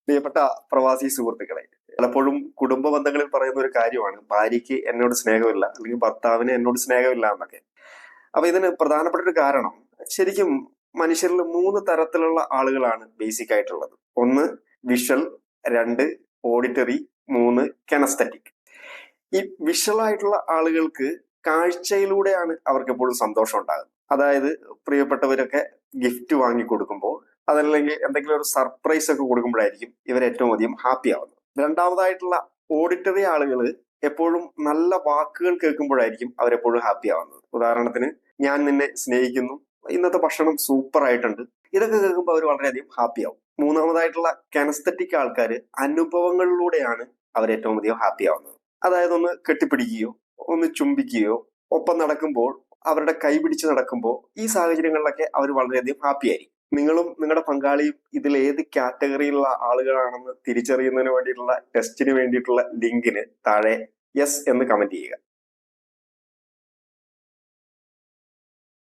പ്രിയപ്പെട്ട പ്രവാസി സുഹൃത്തുക്കളെ, പലപ്പോഴും കുടുംബ ബന്ധങ്ങളിൽ പറയുന്ന ഒരു കാര്യമാണ് ഭാര്യയ്ക്ക് എന്നോട് സ്നേഹമില്ല അല്ലെങ്കിൽ ഭർത്താവിന് എന്നോട് സ്നേഹമില്ല എന്നൊക്കെ. അപ്പൊ ഇതിന് പ്രധാനപ്പെട്ട ഒരു കാരണം, ശരിക്കും മനുഷ്യരിൽ മൂന്ന് തരത്തിലുള്ള ആളുകളാണ് ബേസിക് ആയിട്ടുള്ളത്. ഒന്ന് വിഷ്വൽ, രണ്ട് ഓഡിറ്ററി, മൂന്ന് കെനസ്തറ്റിക്. ഈ വിഷ്വൽ ആയിട്ടുള്ള ആളുകൾക്ക് കാഴ്ചയിലൂടെയാണ് അവർക്ക് എപ്പോഴും സന്തോഷം ഉണ്ടാകുന്നത്. അതായത് പ്രിയപ്പെട്ടവരൊക്കെ ഗിഫ്റ്റ് വാങ്ങി കൊടുക്കുമ്പോൾ, അതല്ലെങ്കിൽ എന്തെങ്കിലും ഒരു സർപ്രൈസ് ഒക്കെ കൊടുക്കുമ്പോഴായിരിക്കും ഇവർ ഏറ്റവും അധികം ഹാപ്പി ആവുന്നത്. രണ്ടാമതായിട്ടുള്ള ഓഡിറ്ററി ആളുകൾ എപ്പോഴും നല്ല വാക്കുകൾ കേൾക്കുമ്പോഴായിരിക്കും അവരെപ്പോഴും ഹാപ്പി ആവുന്നത്. ഉദാഹരണത്തിന്, ഞാൻ നിന്നെ സ്നേഹിക്കുന്നു, ഇന്നത്തെ ഭക്ഷണം സൂപ്പർ ആയിട്ടുണ്ട്, ഇതൊക്കെ കേൾക്കുമ്പോൾ അവർ വളരെയധികം ഹാപ്പി ആവും. മൂന്നാമതായിട്ടുള്ള കെനസ്തറ്റിക് ആൾക്കാർ അനുഭവങ്ങളിലൂടെയാണ് അവർ ഏറ്റവും അധികം ഹാപ്പി ആവുന്നത്. അതായത് ഒന്ന് കെട്ടിപ്പിടിക്കുകയോ ഒന്ന് ചുംബിക്കുകയോ ഒപ്പം നടക്കുമ്പോൾ അവരുടെ കൈ പിടിച്ച് നടക്കുമ്പോൾ ഈ സാഹചര്യങ്ങളിലൊക്കെ അവർ വളരെയധികം ഹാപ്പി ആയിരിക്കും. നിങ്ങളും നിങ്ങളുടെ പങ്കാളിയും ഇതിൽ ഏത് കാറ്റഗറിയിലുള്ള ആളുകളാണെന്ന് തിരിച്ചറിയുന്നതിന് വേണ്ടിയിട്ടുള്ള ടെസ്റ്റിന് വേണ്ടിയിട്ടുള്ള ലിങ്കിന് താഴെ യെസ് എന്ന് കമന്റ് ചെയ്യുക.